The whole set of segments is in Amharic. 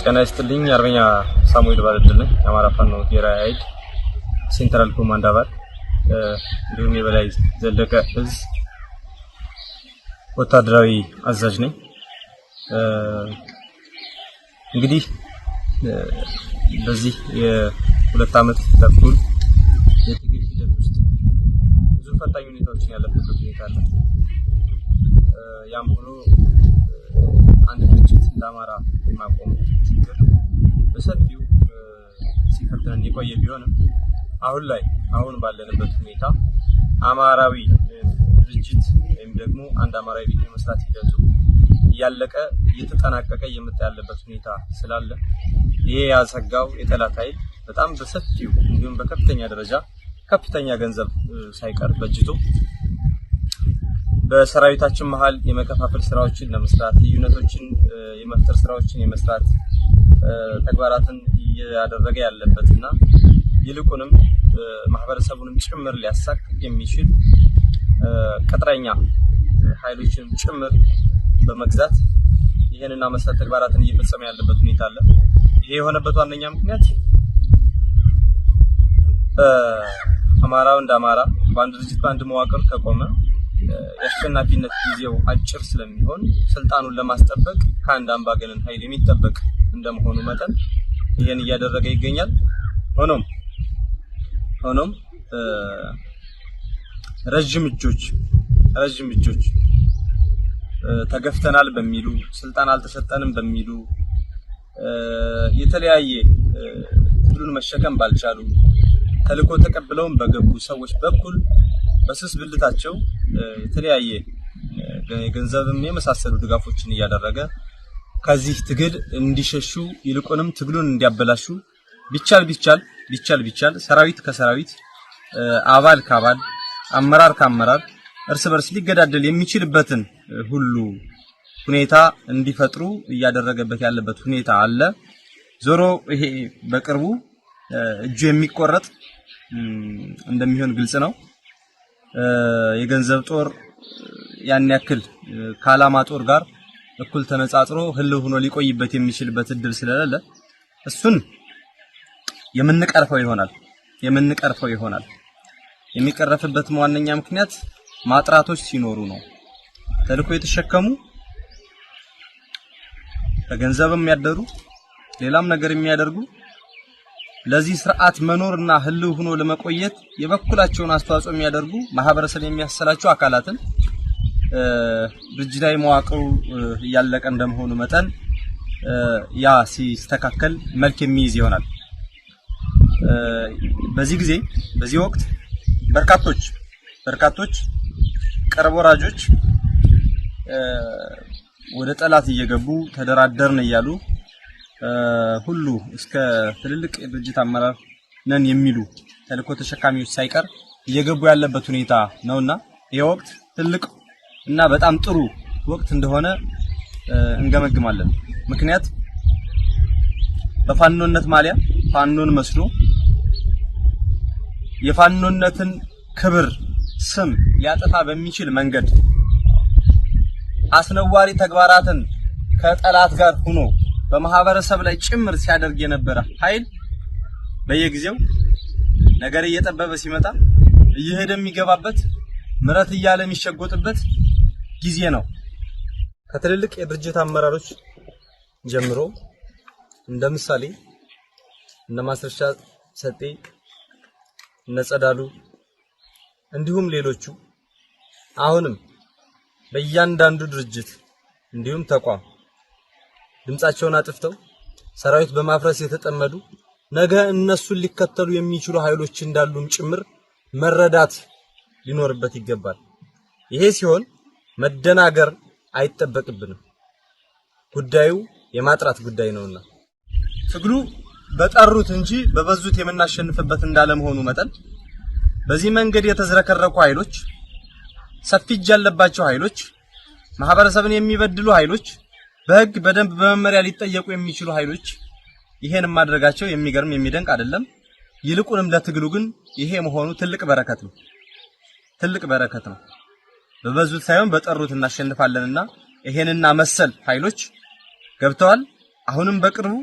ጤና ይስጥልኝ። አርበኛ ሳሙኤል ባለድል ነኝ። የአማራ ፋኖ ብሔራዊ ኃይል ሴንትራል ኮማንድ አባል እንዲሁም የበላይ ዘለቀ እዝ ወታደራዊ አዛዥ ነኝ። እንግዲህ በዚህ የሁለት ዓመት ተኩል የትግል ሂደት ውስጥ ብዙ ፈታኝ ሁኔታዎችን ያለፈበት ሁኔታ አለ። ያም ሆኖ አንድ ድርጅት ለአማራ የማቆም ችግር በሰፊው ሲፈተን የቆየ ቢሆንም አሁን ባለንበት ሁኔታ አማራዊ ድርጅት ወይም ደግሞ አንድ አማራዊ ቤት የመስራት ሂደቱ ያለቀ እየተጠናቀቀ እየመጣ ያለበት ሁኔታ ስላለ ይሄ ያሰጋው የጠላት ኃይል በጣም በሰፊው እንዲሁም በከፍተኛ ደረጃ ከፍተኛ ገንዘብ ሳይቀር በጅቶ በሰራዊታችን መሃል የመከፋፈል ስራዎችን ለመስራት ልዩነቶችን የመፍጠር ስራዎችን የመስራት ተግባራትን ያደረገ ያለበትና ይልቁንም ማህበረሰቡንም ጭምር ሊያሳክ የሚችል ቅጥረኛ ኃይሎችን ጭምር በመግዛት ይሄንና መሰል ተግባራትን እየፈጸመ ያለበት ሁኔታ አለ። ይሄ የሆነበት ዋነኛ ምክንያት አማራው እንደ አማራ በአንድ ድርጅት በአንድ መዋቅር ከቆመ የአሸናፊነት ጊዜው አጭር ስለሚሆን ስልጣኑን ለማስጠበቅ ከአንድ አምባገነን ኃይል የሚጠበቅ እንደመሆኑ መጠን ይሄን እያደረገ ይገኛል። ሆኖም ረጅም እጆች ተገፍተናል በሚሉ ስልጣን አልተሰጠንም በሚሉ የተለያየ ትግሉን መሸከም ባልቻሉ ተልዕኮ ተቀብለውም በገቡ ሰዎች በኩል በስስ ብልታቸው የተለያየ ገንዘብም የመሳሰሉ ድጋፎችን እያደረገ ከዚህ ትግል እንዲሸሹ ይልቁንም ትግሉን እንዲያበላሹ ቢቻል ሰራዊት ከሰራዊት አባል ከአባል አመራር ከአመራር እርስ በርስ ሊገዳደል የሚችልበትን ሁሉ ሁኔታ እንዲፈጥሩ እያደረገበት ያለበት ሁኔታ አለ። ዞሮ ይሄ በቅርቡ እጁ የሚቆረጥ እንደሚሆን ግልጽ ነው። የገንዘብ ጦር ያን ያክል ከዓላማ ጦር ጋር እኩል ተነጻጽሮ ህልው ሆኖ ሊቆይበት የሚችልበት እድል ስለሌለ እሱን የምንቀርፈው ይሆናል። የሚቀረፍበት ዋነኛ ምክንያት ማጥራቶች ሲኖሩ ነው። ተልዕኮ የተሸከሙ በገንዘብም ያደሩ ሌላም ነገር የሚያደርጉ ለዚህ ስርዓት መኖርና ህልው ሆኖ ለመቆየት የበኩላቸውን አስተዋጽኦ የሚያደርጉ ማህበረሰብ የሚያሰላቸው አካላትን ድርጅታዊ መዋቅሩ እያለቀ እንደመሆኑ መጠን ያ ሲስተካከል መልክ የሚይዝ ይሆናል። በዚህ ወቅት በርካቶች ቀርቦ ወራጆች ወደ ጠላት እየገቡ ተደራደርን እያሉ ሁሉ እስከ ትልልቅ የድርጅት አመራር ነን የሚሉ ተልዕኮ ተሸካሚዎች ሳይቀር እየገቡ ያለበት ሁኔታ ነውና ይሄ ወቅት ትልቅ እና በጣም ጥሩ ወቅት እንደሆነ እንገመግማለን። ምክንያት በፋኖነት ማሊያ ፋኖን መስሎ የፋኖነትን ክብር ስም ሊያጠፋ በሚችል መንገድ አስነዋሪ ተግባራትን ከጠላት ጋር ሆኖ በማህበረሰብ ላይ ጭምር ሲያደርግ የነበረ ኃይል በየጊዜው ነገር እየጠበበ ሲመጣ እየሄደ የሚገባበት ምረት እያለ የሚሸጎጥበት ጊዜ ነው። ከትልልቅ የድርጅት አመራሮች ጀምሮ እንደ ምሳሌ እነ ማስረሻ ሰጤ እነ ጸዳሉ እንዲሁም ሌሎቹ አሁንም በእያንዳንዱ ድርጅት እንዲሁም ተቋም ድምጻቸውን አጥፍተው ሰራዊት በማፍረስ የተጠመዱ ነገ እነሱን ሊከተሉ የሚችሉ ኃይሎች እንዳሉም ጭምር መረዳት ሊኖርበት ይገባል። ይሄ ሲሆን መደናገር አይጠበቅብንም። ጉዳዩ የማጥራት ጉዳይ ነውና ትግሉ በጠሩት እንጂ በበዙት የምናሸንፍበት እንዳለመሆኑ መጠን በዚህ መንገድ የተዝረከረኩ ኃይሎች፣ ሰፊ እጅ ያለባቸው ኃይሎች፣ ማህበረሰብን የሚበድሉ ኃይሎች፣ በህግ በደንብ በመመሪያ ሊጠየቁ የሚችሉ ኃይሎች ይሄን ማድረጋቸው የሚገርም የሚደንቅ አይደለም። ይልቁንም ለትግሉ ግን ይሄ መሆኑ ትልቅ በረከት ነው። በበዙት ሳይሆን በጠሩት እናሸንፋለንና ይሄንና መሰል ኃይሎች ገብተዋል። አሁንም በቅርቡ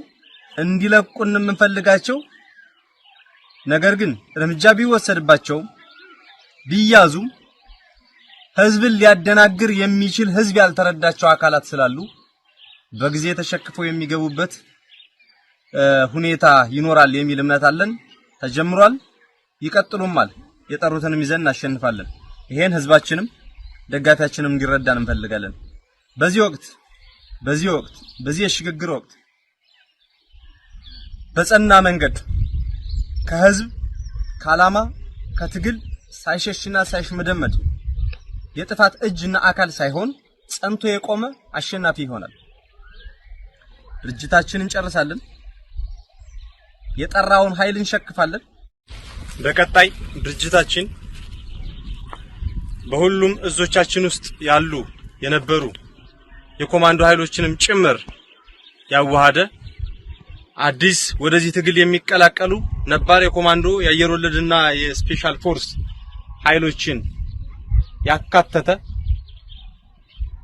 እንዲለቁን የምንፈልጋቸው ነገር ግን እርምጃ ቢወሰድባቸው ቢያዙ ህዝብን ሊያደናግር የሚችል ህዝብ ያልተረዳቸው አካላት ስላሉ በጊዜ ተሸክፈው የሚገቡበት ሁኔታ ይኖራል የሚል እምነት አለን። ተጀምሯል፣ ይቀጥሉማል። የጠሩትንም ይዘን እናሸንፋለን። ይሄን ህዝባችንም ደጋፊያችንም እንዲረዳን እንፈልጋለን። በዚህ የሽግግር ወቅት በጸና መንገድ ከህዝብ ከዓላማ ከትግል ሳይሸሽና ሳይሽመደመድ የጥፋት እጅና አካል ሳይሆን ጸንቶ የቆመ አሸናፊ ይሆናል። ድርጅታችንን እንጨርሳለን። የጠራውን ኃይል እንሸክፋለን። በቀጣይ ድርጅታችን በሁሉም እዞቻችን ውስጥ ያሉ የነበሩ የኮማንዶ ኃይሎችንም ጭምር ያዋሃደ አዲስ ወደዚህ ትግል የሚቀላቀሉ ነባር የኮማንዶ የአየር ወለድና የስፔሻል ፎርስ ኃይሎችን ያካተተ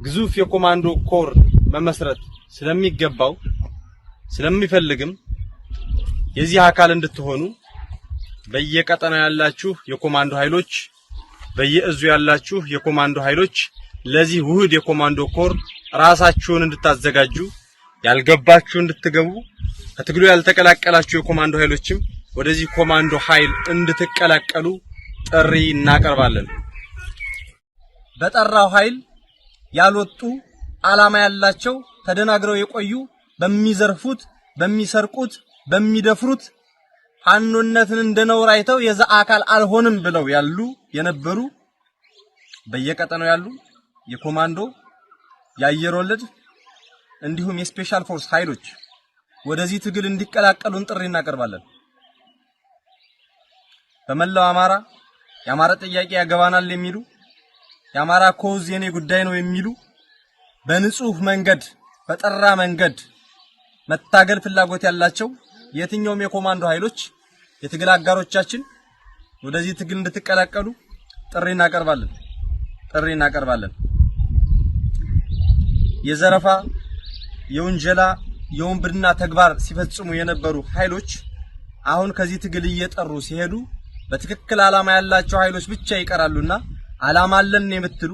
ግዙፍ የኮማንዶ ኮር መመስረት ስለሚገባው ስለሚፈልግም የዚህ አካል እንድትሆኑ በየቀጠናው ያላችሁ የኮማንዶ ኃይሎች በየእዙ ያላችሁ የኮማንዶ ኃይሎች ለዚህ ውህድ የኮማንዶ ኮር ራሳችሁን እንድታዘጋጁ ያልገባችሁ እንድትገቡ ከትግሉ ያልተቀላቀላችሁ የኮማንዶ ኃይሎችም ወደዚህ ኮማንዶ ኃይል እንድትቀላቀሉ ጥሪ እናቀርባለን። በጠራው ኃይል ያልወጡ ዓላማ ያላቸው ተደናግረው የቆዩ በሚዘርፉት በሚሰርቁት በሚደፍሩት ፋኖነትን እንደነውር አይተው የዛ አካል አልሆንም ብለው ያሉ የነበሩ በየቀጠናው ያሉ የኮማንዶ የአየር ወለድ እንዲሁም የስፔሻል ፎርስ ኃይሎች ወደዚህ ትግል እንዲቀላቀሉን ጥሪ እናቀርባለን። በመላው አማራ የአማራ ጥያቄ ያገባናል የሚሉ የአማራ ኮዝ የኔ ጉዳይ ነው የሚሉ በንጹህ መንገድ በጠራ መንገድ መታገል ፍላጎት ያላቸው የትኛውም የኮማንዶ ኃይሎች የትግል አጋሮቻችን ወደዚህ ትግል እንድትቀላቀሉ ጥሪ እናቀርባለን። የዘረፋ የወንጀላ የወንብድና ተግባር ሲፈጽሙ የነበሩ ኃይሎች አሁን ከዚህ ትግል እየጠሩ ሲሄዱ በትክክል ዓላማ ያላቸው ኃይሎች ብቻ ይቀራሉና ዓላማ አለን የምትሉ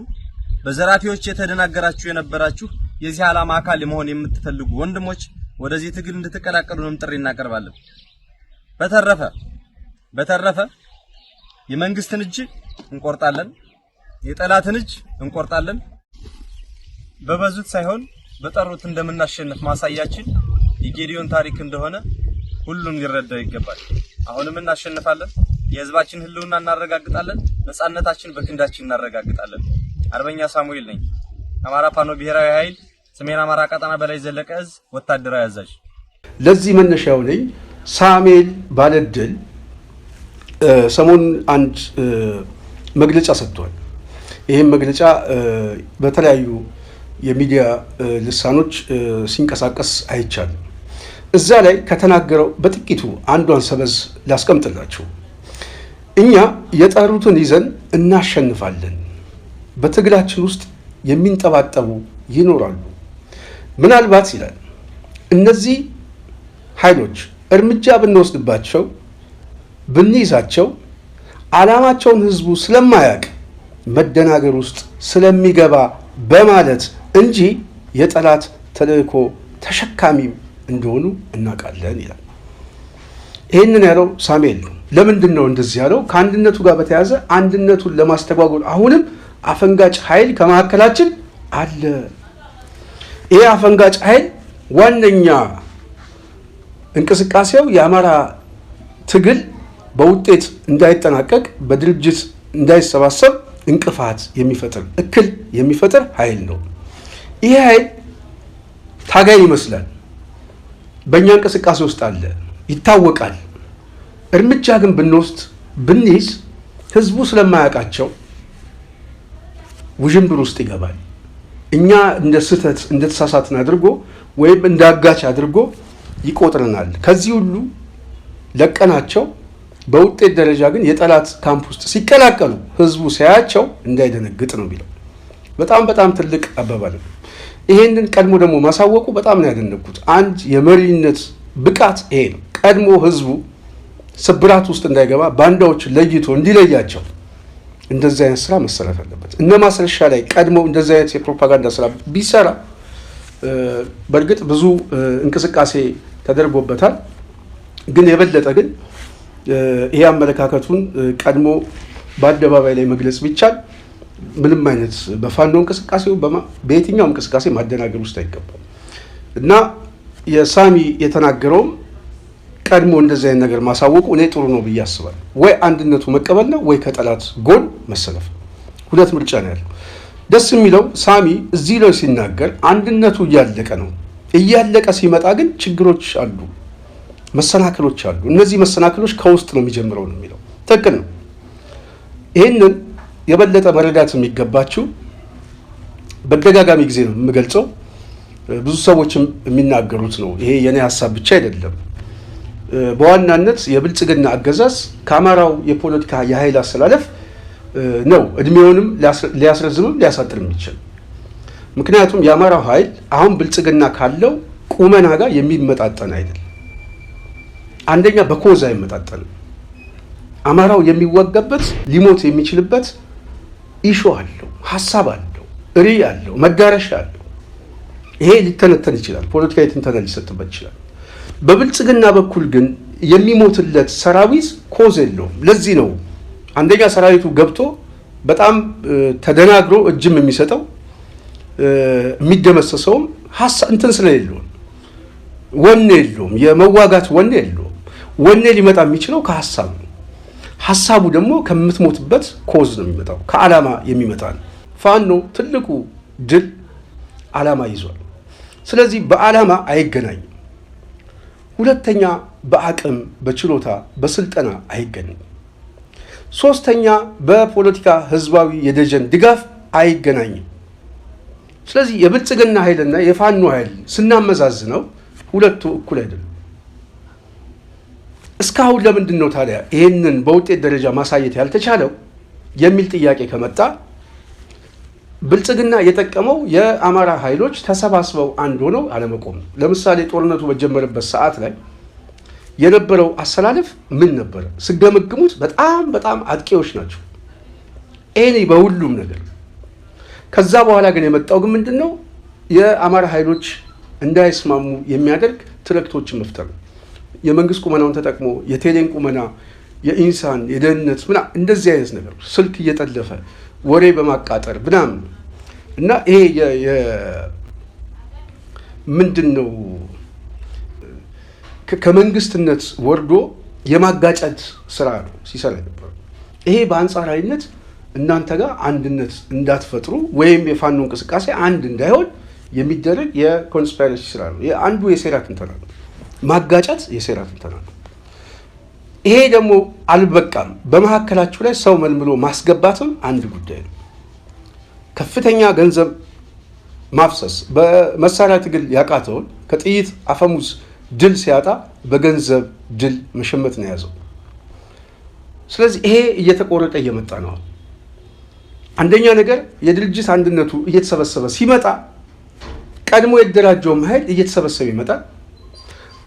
በዘራፊዎች የተደናገራችሁ የነበራችሁ የዚህ ዓላማ አካል መሆን የምትፈልጉ ወንድሞች ወደዚህ ትግል እንድትቀላቀሉንም ጥሪ እናቀርባለን። በተረፈ የመንግስትን እጅ እንቆርጣለን፣ የጠላትን እጅ እንቆርጣለን። በበዙት ሳይሆን በጠሩት እንደምናሸንፍ ማሳያችን የጌዲዮን ታሪክ እንደሆነ ሁሉም ሊረዳው ይገባል። አሁንም እናሸንፋለን። የህዝባችን ህልውና እናረጋግጣለን። ነጻነታችን በክንዳችን እናረጋግጣለን። አርበኛ ሳሙኤል ነኝ። አማራ ፋኖ ብሔራዊ ኃይል ሰሜን አማራ ቀጠና በላይ ዘለቀ እዝ ወታደራዊ አዛዥ። ለዚህ መነሻው ነኝ ሳሙኤል ባለድል ሰሞኑን አንድ መግለጫ ሰጥቷል። ይህም መግለጫ በተለያዩ የሚዲያ ልሳኖች ሲንቀሳቀስ አይቻልም። እዛ ላይ ከተናገረው በጥቂቱ አንዷን ሰበዝ ላስቀምጥላችሁ። እኛ የጠሩትን ይዘን እናሸንፋለን። በትግላችን ውስጥ የሚንጠባጠቡ ይኖራሉ። ምናልባት ይላል እነዚህ ኃይሎች እርምጃ ብንወስድባቸው ብንይዛቸው ዓላማቸውን ህዝቡ ስለማያውቅ መደናገር ውስጥ ስለሚገባ በማለት እንጂ የጠላት ተልእኮ ተሸካሚም እንደሆኑ እናውቃለን ይላል። ይህንን ያለው ሳሙኤል ነው። ለምንድን ነው እንደዚህ ያለው? ከአንድነቱ ጋር በተያያዘ አንድነቱን ለማስተጓጎል አሁንም አፈንጋጭ ኃይል ከመካከላችን አለ። ይሄ አፈንጋጭ ኃይል ዋነኛ እንቅስቃሴው የአማራ ትግል በውጤት እንዳይጠናቀቅ በድርጅት እንዳይሰባሰብ እንቅፋት የሚፈጥር እክል የሚፈጥር ኃይል ነው። ይሄ ኃይል ታጋይ ይመስላል፣ በእኛ እንቅስቃሴ ውስጥ አለ፣ ይታወቃል። እርምጃ ግን ብንወስድ ብንይዝ ህዝቡ ስለማያውቃቸው ውዥንብር ውስጥ ይገባል። እኛ እንደ ስህተት እንደተሳሳትን አድርጎ ወይም እንዳጋች አድርጎ ይቆጥረናል። ከዚህ ሁሉ ለቀናቸው በውጤት ደረጃ ግን የጠላት ካምፕ ውስጥ ሲቀላቀሉ ህዝቡ ሲያያቸው እንዳይደነግጥ ነው የሚለው። በጣም ትልቅ አባባል ነው። ይሄንን ቀድሞ ደግሞ ማሳወቁ በጣም ነው ያደነኩት። አንድ የመሪነት ብቃት ይሄ ነው። ቀድሞ ህዝቡ ስብራት ውስጥ እንዳይገባ ባንዳዎች ለይቶ እንዲለያቸው እንደዚህ አይነት ስራ መሰራት አለበት። እነ ማስረሻ ላይ ቀድሞ እንደዚህ አይነት የፕሮፓጋንዳ ስራ ቢሰራ በእርግጥ ብዙ እንቅስቃሴ ተደርጎበታል። ግን የበለጠ ግን ይሄ አመለካከቱን ቀድሞ በአደባባይ ላይ መግለጽ ቢቻል ምንም አይነት በፋኖ እንቅስቃሴው በየትኛው እንቅስቃሴ ማደናገር ውስጥ አይገባም እና የሳሚ የተናገረውም ቀድሞ እንደዚህ አይነት ነገር ማሳወቁ እኔ ጥሩ ነው ብዬ አስባለሁ። ወይ አንድነቱ መቀበል ነው ወይ ከጠላት ጎን መሰለፍ ነው። ሁለት ምርጫ ነው ያለው። ደስ የሚለው ሳሚ እዚህ ላይ ሲናገር አንድነቱ እያለቀ ነው። እያለቀ ሲመጣ ግን ችግሮች አሉ፣ መሰናክሎች አሉ። እነዚህ መሰናክሎች ከውስጥ ነው የሚጀምረው ነው የሚለው። ትክክል ነው። ይህንን የበለጠ መረዳት የሚገባችሁ በተደጋጋሚ ጊዜ ነው የምገልጸው፣ ብዙ ሰዎችም የሚናገሩት ነው። ይሄ የኔ ሀሳብ ብቻ አይደለም። በዋናነት የብልጽግና አገዛዝ ከአማራው የፖለቲካ የኃይል አሰላለፍ ነው እድሜውንም ሊያስረዝምም ሊያሳጥር የሚችል። ምክንያቱም የአማራው ኃይል አሁን ብልጽግና ካለው ቁመና ጋር የሚመጣጠን አይደለም። አንደኛ በኮዝ አይመጣጠንም። አማራው የሚወጋበት ሊሞት የሚችልበት ኢሹ አለው፣ ሀሳብ አለው፣ ርዕይ አለው፣ መዳረሻ አለው። ይሄ ሊተነተን ይችላል፣ ፖለቲካዊ ትንተና ሊሰጥበት ይችላል። በብልጽግና በኩል ግን የሚሞትለት ሰራዊት ኮዝ የለውም። ለዚህ ነው አንደኛ ሰራዊቱ ገብቶ በጣም ተደናግሮ እጅም የሚሰጠው የሚደመሰሰውም እንትን ስለሌለው ወኔ የለውም፣ የመዋጋት ወኔ የለውም። ወኔ ሊመጣ የሚችለው ከሀሳብ ነው። ሀሳቡ ደግሞ ከምትሞትበት ኮዝ ነው የሚመጣው፣ ከዓላማ የሚመጣ ነው። ፋኖ ትልቁ ድል ዓላማ ይዟል። ስለዚህ በዓላማ አይገናኝም። ሁለተኛ በአቅም በችሎታ በስልጠና አይገናኝም። ሶስተኛ በፖለቲካ ህዝባዊ የደጀን ድጋፍ አይገናኝም። ስለዚህ የብልጽግና ኃይልና የፋኖ ኃይል ስናመዛዝነው ሁለቱ እኩል አይደለም። እስካሁን ለምንድን ነው ታዲያ ይህንን በውጤት ደረጃ ማሳየት ያልተቻለው የሚል ጥያቄ ከመጣ ብልጽግና የጠቀመው የአማራ ኃይሎች ተሰባስበው አንድ ሆነው አለመቆም ነው። ለምሳሌ ጦርነቱ በጀመረበት ሰዓት ላይ የነበረው አሰላለፍ ምን ነበረ? ስገመግሙት በጣም አጥቂዎች ናቸው ይሄኔ በሁሉም ነገር። ከዛ በኋላ ግን የመጣው ግን ምንድን ነው? የአማራ ኃይሎች እንዳይስማሙ የሚያደርግ ትርክቶችን መፍጠር ነው። የመንግስት ቁመናውን ተጠቅሞ የቴሌን ቁመና፣ የኢንሳን የደህንነት እንደዚህ አይነት ነገር ስልክ እየጠለፈ ወሬ በማቃጠር ምናምን እና ይሄ ምንድን ነው ከመንግስትነት ወርዶ የማጋጨት ስራ ነው ሲሰራ ነበር። ይሄ በአንጻራዊነት እናንተ ጋር አንድነት እንዳትፈጥሩ ወይም የፋኖ እንቅስቃሴ አንድ እንዳይሆን የሚደረግ የኮንስፓይረሲ ስራ ነው። አንዱ የሴራ ትንተና ነው። ማጋጨት የሴራ ትንተና ነው። ይሄ ደግሞ አልበቃም። በመካከላችሁ ላይ ሰው መልምሎ ማስገባትም አንድ ጉዳይ ነው። ከፍተኛ ገንዘብ ማፍሰስ በመሳሪያ ትግል ያቃተውን ከጥይት አፈሙዝ ድል ሲያጣ በገንዘብ ድል መሸመት ነው የያዘው። ስለዚህ ይሄ እየተቆረጠ እየመጣ ነው። አንደኛ ነገር የድርጅት አንድነቱ እየተሰበሰበ ሲመጣ ቀድሞ የደራጀውም ኃይል እየተሰበሰበ ይመጣል።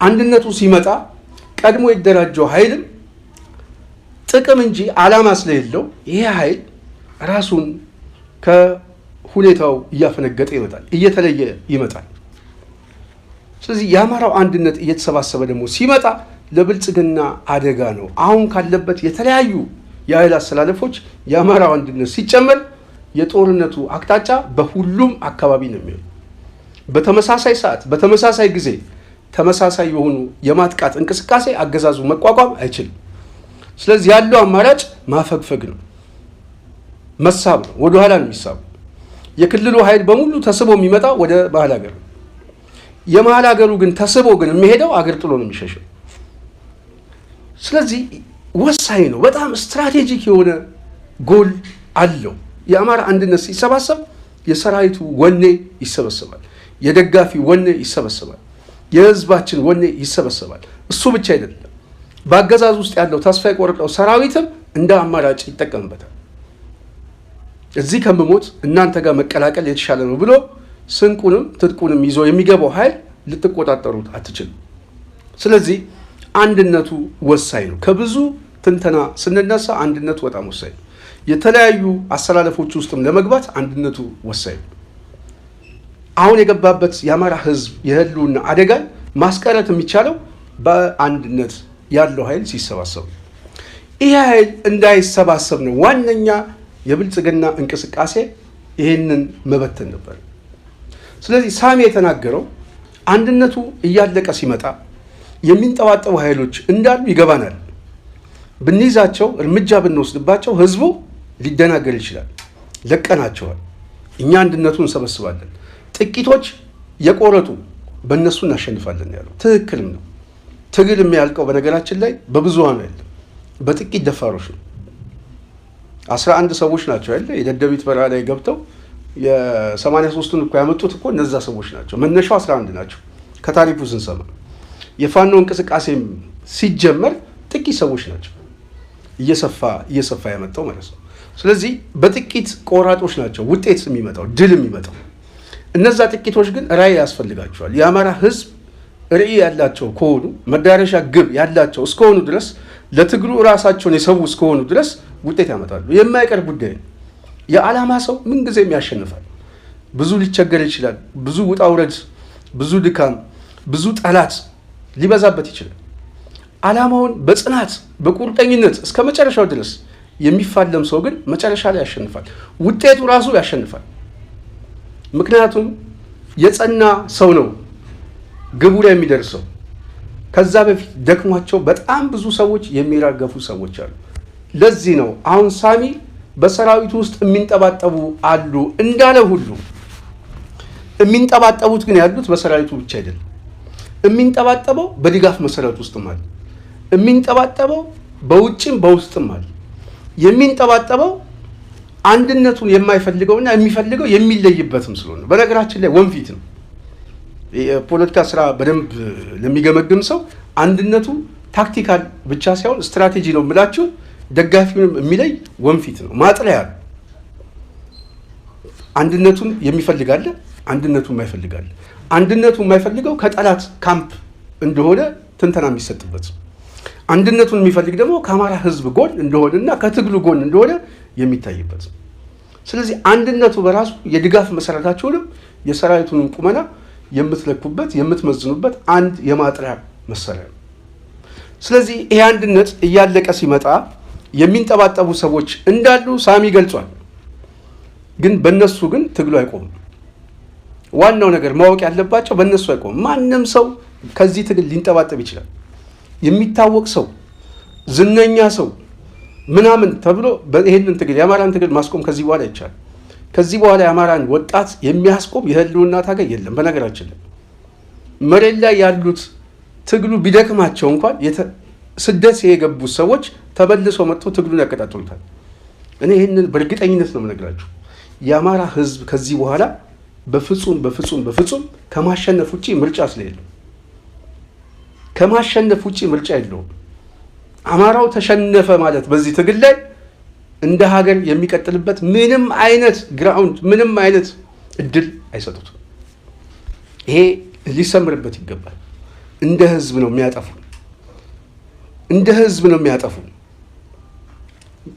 አንድነቱ ሲመጣ ቀድሞ የደራጀው ኃይልም ጥቅም እንጂ ዓላማ ስለሌለው ይሄ ኃይል ራሱን ከሁኔታው እያፈነገጠ ይመጣል፣ እየተለየ ይመጣል። ስለዚህ የአማራው አንድነት እየተሰባሰበ ደግሞ ሲመጣ ለብልጽግና አደጋ ነው። አሁን ካለበት የተለያዩ የኃይል አሰላለፎች የአማራው አንድነት ሲጨመር የጦርነቱ አቅጣጫ በሁሉም አካባቢ ነው የሚሆነው። በተመሳሳይ ሰዓት በተመሳሳይ ጊዜ ተመሳሳይ የሆኑ የማጥቃት እንቅስቃሴ አገዛዙ መቋቋም አይችልም። ስለዚህ ያለው አማራጭ ማፈግፈግ ነው፣ መሳብ ነው፣ ወደኋላ ነው የሚሳቡ። የክልሉ ኃይል በሙሉ ተስቦ የሚመጣ ወደ መሀል ሀገር ነው። የመሀል ሀገሩ ግን ተስቦ ግን የሚሄደው አገር ጥሎ ነው የሚሸሸው። ስለዚህ ወሳኝ ነው። በጣም ስትራቴጂክ የሆነ ጎል አለው። የአማራ አንድነት ሲሰባሰብ የሰራዊቱ ወኔ ይሰበሰባል፣ የደጋፊ ወኔ ይሰበሰባል፣ የህዝባችን ወኔ ይሰበሰባል። እሱ ብቻ አይደለም፣ በአገዛዝ ውስጥ ያለው ተስፋ የቆረጠው ሰራዊትም እንደ አማራጭ ይጠቀምበታል። እዚህ ከምሞት እናንተ ጋር መቀላቀል የተሻለ ነው ብሎ ስንቁንም ትጥቁንም ይዞ የሚገባው ኃይል ልትቆጣጠሩት አትችልም። ስለዚህ አንድነቱ ወሳኝ ነው። ከብዙ ትንተና ስንነሳ አንድነቱ በጣም ወሳኝ ነው። የተለያዩ አሰላለፎች ውስጥም ለመግባት አንድነቱ ወሳኝ ነው። አሁን የገባበት የአማራ ህዝብ የህልውና አደጋን ማስቀረት የሚቻለው በአንድነት ያለው ኃይል ሲሰባሰብ፣ ይህ ኃይል እንዳይሰባሰብ ነው ዋነኛ የብልጽግና እንቅስቃሴ ይህንን መበተን ነበር። ስለዚህ ሳሚ የተናገረው አንድነቱ እያለቀ ሲመጣ የሚንጠባጠቡ ኃይሎች እንዳሉ ይገባናል። ብንይዛቸው፣ እርምጃ ብንወስድባቸው ህዝቡ ሊደናገር ይችላል። ለቀናቸዋል። እኛ አንድነቱን እንሰበስባለን። ጥቂቶች የቆረጡ በእነሱ እናሸንፋለን ያለው ትክክልም ነው። ትግል የሚያልቀው በነገራችን ላይ በብዙሃኑ አይደለም፣ በጥቂት ደፋሮች ነው። 11 ሰዎች ናቸው አይደል የደደቢት በረሃ ላይ ገብተው የ83ቱን እኮ ያመጡት እኮ እነዛ ሰዎች ናቸው። መነሻው 11 ናቸው። ከታሪኩ ስንሰማ የፋኖ እንቅስቃሴም ሲጀመር ጥቂት ሰዎች ናቸው እየሰፋ ያመጣው ማለት ነው። ስለዚህ በጥቂት ቆራጦች ናቸው ውጤት የሚመጣው ድል የሚመጣው። እነዛ ጥቂቶች ግን ራዕይ ያስፈልጋቸዋል። የአማራ ህዝብ ራዕይ ያላቸው ከሆኑ መዳረሻ ግብ ያላቸው እስከሆኑ ድረስ ለትግሉ ራሳቸውን የሰው እስከሆኑ ድረስ ውጤት ያመጣሉ። የማይቀር ጉዳይ ነው። የዓላማ ሰው ምንጊዜም ያሸንፋል። ብዙ ሊቸገር ይችላል። ብዙ ውጣ ውረድ፣ ብዙ ድካም፣ ብዙ ጠላት ሊበዛበት ይችላል። ዓላማውን በጽናት በቁርጠኝነት እስከ መጨረሻው ድረስ የሚፋለም ሰው ግን መጨረሻ ላይ ያሸንፋል። ውጤቱ ራሱ ያሸንፋል። ምክንያቱም የጸና ሰው ነው ግቡ ላይ የሚደርሰው። ከዛ በፊት ደክሟቸው በጣም ብዙ ሰዎች የሚራገፉ ሰዎች አሉ። ለዚህ ነው አሁን ሳሚ በሰራዊቱ ውስጥ የሚንጠባጠቡ አሉ እንዳለ ሁሉ የሚንጠባጠቡት ግን ያሉት በሰራዊቱ ብቻ አይደለም። የሚንጠባጠበው በድጋፍ መሰረት ውስጥም አለ። የሚንጠባጠበው በውጭም በውስጥም አለ። የሚንጠባጠበው አንድነቱን የማይፈልገውና የሚፈልገው የሚለይበትም ስለሆነ በነገራችን ላይ ወንፊት ነው። የፖለቲካ ስራ በደንብ ለሚገመግም ሰው አንድነቱ ታክቲካል ብቻ ሳይሆን ስትራቴጂ ነው የምላችሁ። ደጋፊውንም የሚለይ ወንፊት ነው፣ ማጥለያ ነው። አንድነቱን የሚፈልጋለ፣ አንድነቱን የማይፈልጋለ። አንድነቱን የማይፈልገው ከጠላት ካምፕ እንደሆነ ትንተና የሚሰጥበት፣ አንድነቱን የሚፈልግ ደግሞ ከአማራ ህዝብ ጎን እንደሆነና ከትግሉ ጎን እንደሆነ የሚታይበት። ስለዚህ አንድነቱ በራሱ የድጋፍ መሰረታቸውንም የሰራዊቱንም ቁመና የምትለኩበት የምትመዝኑበት አንድ የማጥሪያ መሳሪያ ነው። ስለዚህ ይህ አንድነት እያለቀ ሲመጣ የሚንጠባጠቡ ሰዎች እንዳሉ ሳሚ ገልጿል። ግን በእነሱ ግን ትግሉ አይቆምም። ዋናው ነገር ማወቅ ያለባቸው በእነሱ አይቆምም። ማንም ሰው ከዚህ ትግል ሊንጠባጠብ ይችላል። የሚታወቅ ሰው፣ ዝነኛ ሰው ምናምን ተብሎ ይህንን ትግል የአማራን ትግል ማስቆም ከዚህ በኋላ ይቻላል። ከዚህ በኋላ የአማራን ወጣት የሚያስቆም የህልውና ታጋይ የለም። በነገራችን ላይ መሬት ላይ ያሉት ትግሉ ቢደክማቸው እንኳን ስደት የገቡት ሰዎች ተመልሰው መጥተው ትግሉን ያቀጣጥሉታል። እኔ ይህንን በእርግጠኝነት ነው የምነግራችሁ። የአማራ ህዝብ ከዚህ በኋላ በፍጹም ከማሸነፍ ውጭ ምርጫ ስለሌለው ከማሸነፍ ውጭ ምርጫ የለውም። አማራው ተሸነፈ ማለት በዚህ ትግል ላይ እንደ ሀገር የሚቀጥልበት ምንም አይነት ግራውንድ ምንም አይነት እድል አይሰጡትም። ይሄ ሊሰምርበት ይገባል። እንደ ህዝብ ነው የሚያጠፉ።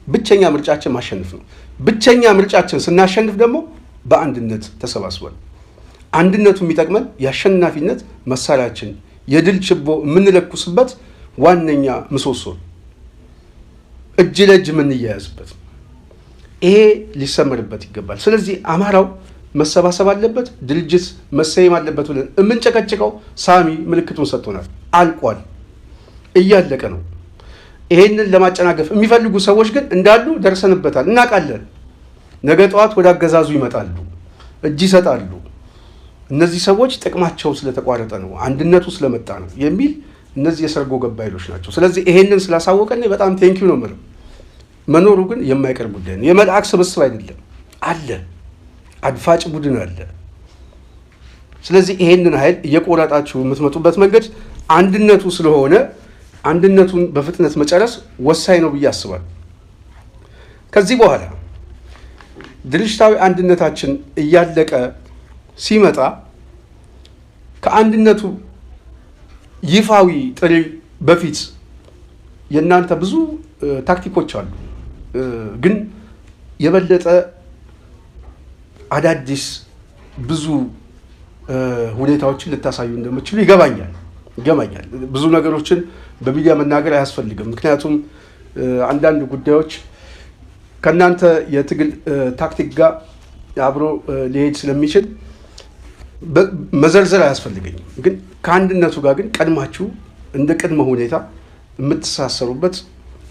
ብቸኛ ምርጫችን ማሸነፍ ነው። ብቸኛ ምርጫችን ስናሸንፍ ደግሞ በአንድነት ተሰባስበን አንድነቱ የሚጠቅመን የአሸናፊነት መሳሪያችን የድል ችቦ የምንለኩስበት ዋነኛ ምሰሶ እጅ ለእጅ የምንያያዝበት ይሄ ሊሰመርበት ይገባል። ስለዚህ አማራው መሰባሰብ አለበት፣ ድርጅት መሰየም አለበት ብለን የምንጨቀጭቀው ሳሚ ምልክቱን ሰጥቶናል። አልቋል፣ እያለቀ ነው። ይሄንን ለማጨናገፍ የሚፈልጉ ሰዎች ግን እንዳሉ ደርሰንበታል፣ እናውቃለን። ነገ ጠዋት ወደ አገዛዙ ይመጣሉ፣ እጅ ይሰጣሉ። እነዚህ ሰዎች ጥቅማቸው ስለተቋረጠ ነው፣ አንድነቱ ስለመጣ ነው የሚል እነዚህ የሰርጎ ገባ ኃይሎች ናቸው። ስለዚህ ይሄንን ስላሳወቀን በጣም ቴንኪው ነው የምለው። መኖሩ ግን የማይቀር ጉዳይ ነው። የመልአክ ስብስብ አይደለም፣ አለ፣ አድፋጭ ቡድን አለ። ስለዚህ ይሄንን ኃይል እየቆረጣችሁ የምትመጡበት መንገድ አንድነቱ ስለሆነ አንድነቱን በፍጥነት መጨረስ ወሳኝ ነው ብዬ አስባለሁ። ከዚህ በኋላ ድርጅታዊ አንድነታችን እያለቀ ሲመጣ ከአንድነቱ ይፋዊ ጥሪ በፊት የእናንተ ብዙ ታክቲኮች አሉ፣ ግን የበለጠ አዳዲስ ብዙ ሁኔታዎችን ልታሳዩ እንደምትችሉ ይገባኛል። ብዙ ነገሮችን በሚዲያ መናገር አያስፈልግም። ምክንያቱም አንዳንድ ጉዳዮች ከእናንተ የትግል ታክቲክ ጋር አብሮ ሊሄድ ስለሚችል መዘርዘር አያስፈልገኝም። ግን ከአንድነቱ ጋር ግን ቀድማችሁ እንደ ቅድመ ሁኔታ የምትሳሰሩበት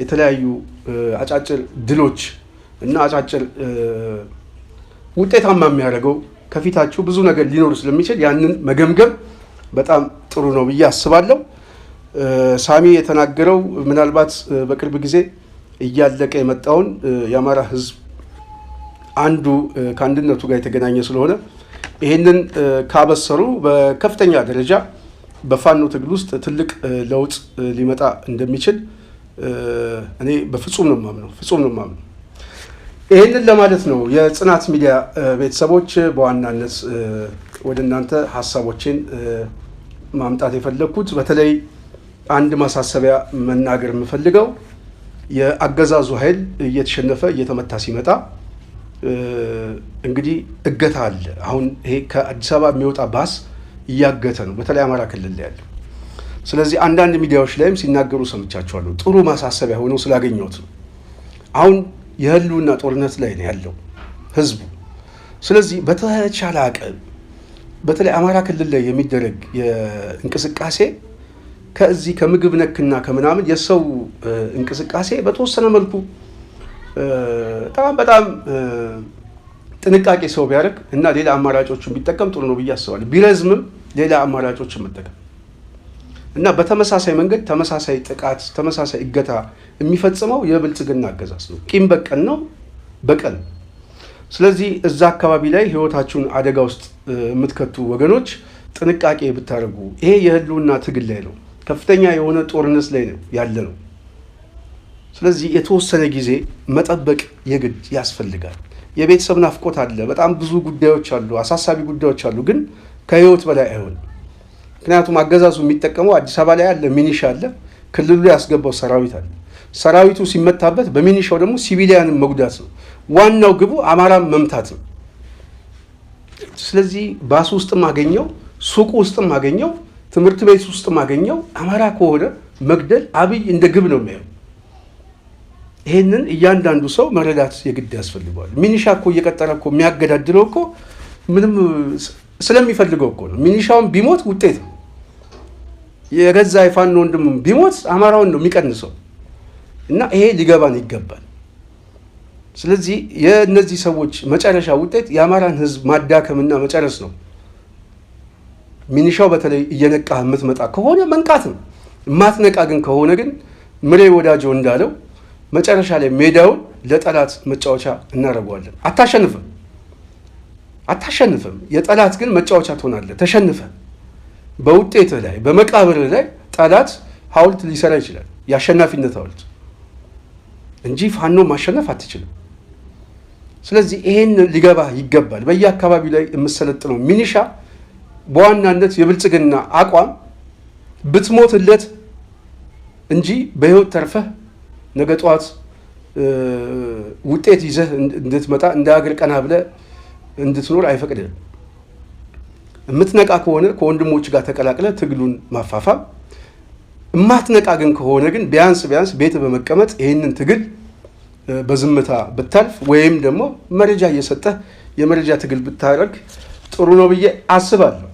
የተለያዩ አጫጭር ድሎች እና አጫጭር ውጤታማ የሚያደርገው ከፊታችሁ ብዙ ነገር ሊኖር ስለሚችል ያንን መገምገም በጣም ጥሩ ነው ብዬ አስባለሁ። ሳሚ የተናገረው ምናልባት በቅርብ ጊዜ እያለቀ የመጣውን የአማራ ሕዝብ አንዱ ከአንድነቱ ጋር የተገናኘ ስለሆነ ይህንን ካበሰሩ በከፍተኛ ደረጃ በፋኖ ትግል ውስጥ ትልቅ ለውጥ ሊመጣ እንደሚችል እኔ በፍጹም ነው የማምነው። ይህንን ለማለት ነው የጽናት ሚዲያ ቤተሰቦች በዋናነት ወደ እናንተ ሀሳቦችን ማምጣት የፈለግኩት። በተለይ አንድ ማሳሰቢያ መናገር የምፈልገው የአገዛዙ ኃይል እየተሸነፈ እየተመታ ሲመጣ እንግዲህ እገታ አለ። አሁን ይሄ ከአዲስ አበባ የሚወጣ ባስ እያገተ ነው፣ በተለይ አማራ ክልል ላይ ያለው። ስለዚህ አንዳንድ ሚዲያዎች ላይም ሲናገሩ ሰምቻቸዋለሁ። ጥሩ ማሳሰቢያ ሆነው ስላገኘሁት ነው። አሁን የህልውና ጦርነት ላይ ነው ያለው ህዝቡ። ስለዚህ በተቻለ አቅም በተለይ አማራ ክልል ላይ የሚደረግ የእንቅስቃሴ ከዚህ ከምግብ ነክና ከምናምን የሰው እንቅስቃሴ በተወሰነ መልኩ በጣም ጥንቃቄ ሰው ቢያደርግ እና ሌላ አማራጮችን ቢጠቀም ጥሩ ነው ብዬ አስባለሁ። ቢረዝምም ሌላ አማራጮችን መጠቀም እና በተመሳሳይ መንገድ ተመሳሳይ ጥቃት፣ ተመሳሳይ እገታ የሚፈጽመው የብልጽግና አገዛዝ ነው። ቂም በቀል ነው፣ በቀል። ስለዚህ እዛ አካባቢ ላይ ህይወታችሁን አደጋ ውስጥ የምትከቱ ወገኖች ጥንቃቄ ብታደርጉ። ይሄ የህልውና ትግል ላይ ነው፣ ከፍተኛ የሆነ ጦርነት ላይ ነው ያለ ነው። ስለዚህ የተወሰነ ጊዜ መጠበቅ የግድ ያስፈልጋል። የቤተሰብ ናፍቆት አለ፣ በጣም ብዙ ጉዳዮች አሉ፣ አሳሳቢ ጉዳዮች አሉ። ግን ከህይወት በላይ አይሆንም። ምክንያቱም አገዛዙ የሚጠቀመው አዲስ አበባ ላይ ያለ ሚኒሻ አለ፣ ክልሉ ላይ ያስገባው ሰራዊት አለ። ሰራዊቱ ሲመታበት በሚኒሻው ደግሞ ሲቪሊያንን መጉዳት ነው። ዋናው ግቡ አማራን መምታት ነው። ስለዚህ ባስ ውስጥም አገኘው፣ ሱቁ ውስጥም አገኘው፣ ትምህርት ቤት ውስጥም አገኘው፣ አማራ ከሆነ መግደል አብይ እንደ ግብ ነው የሚያየው። ይሄንን እያንዳንዱ ሰው መረዳት የግድ ያስፈልገዋል። ሚኒሻ እኮ እየቀጠረ እኮ የሚያገዳድለው እኮ ምንም ስለሚፈልገው እኮ ነው። ሚኒሻውን ቢሞት ውጤት ነው። የገዛ የፋኖ ወንድም ቢሞት አማራውን ነው የሚቀንሰው እና ይሄ ሊገባን ይገባል። ስለዚህ የእነዚህ ሰዎች መጨረሻ ውጤት የአማራን ህዝብ ማዳከምና መጨረስ ነው። ሚኒሻው በተለይ እየነቃ የምትመጣ ከሆነ መንቃት ነው። የማትነቃ ግን ከሆነ ግን ምሬ ወዳጆ እንዳለው መጨረሻ ላይ ሜዳውን ለጠላት መጫወቻ እናደርገዋለን። አታሸንፍም። የጠላት ግን መጫወቻ ትሆናለህ። ተሸንፈ በውጤትህ ላይ በመቃብርህ ላይ ጠላት ሐውልት ሊሰራ ይችላል፣ የአሸናፊነት ሐውልት እንጂ ፋኖ ማሸነፍ አትችልም። ስለዚህ ይሄን ሊገባ ይገባል። በየአካባቢው ላይ የምሰለጥነው ሚኒሻ በዋናነት የብልጽግና አቋም ብትሞትለት እንጂ በህይወት ተርፈህ ነገ ጠዋት ውጤት ይዘህ እንድትመጣ እንደ ሀገር ቀና ብለህ እንድትኖር አይፈቅድም። የምትነቃ ከሆነ ከወንድሞች ጋር ተቀላቅለ ትግሉን ማፋፋም፣ የማትነቃ ግን ከሆነ ግን ቢያንስ ቤት በመቀመጥ ይህንን ትግል በዝምታ ብታልፍ ወይም ደግሞ መረጃ እየሰጠህ የመረጃ ትግል ብታደርግ ጥሩ ነው ብዬ አስባለሁ።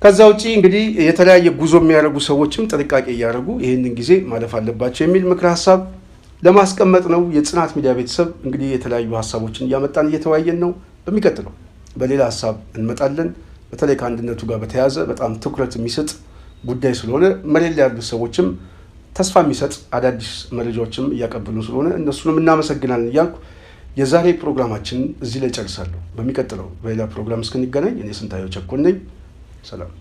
ከዛ ውጪ እንግዲህ የተለያየ ጉዞ የሚያደርጉ ሰዎችም ጥንቃቄ እያደረጉ ይህንን ጊዜ ማለፍ አለባቸው የሚል ምክረ ሀሳብ ለማስቀመጥ ነው። የጽናት ሚዲያ ቤተሰብ እንግዲህ የተለያዩ ሀሳቦችን እያመጣን እየተወያየን ነው። በሚቀጥለው በሌላ ሀሳብ እንመጣለን። በተለይ ከአንድነቱ ጋር በተያያዘ በጣም ትኩረት የሚሰጥ ጉዳይ ስለሆነ መሬት ላይ ያሉ ሰዎችም ተስፋ የሚሰጥ አዳዲስ መረጃዎችም እያቀበሉ ስለሆነ እነሱንም እናመሰግናለን እያልኩ የዛሬ ፕሮግራማችን እዚህ ላይ ጨርሳለሁ። በሚቀጥለው በሌላ ፕሮግራም እስክንገናኝ እኔ ስንታየው ቸኮል ነኝ። ሰላም።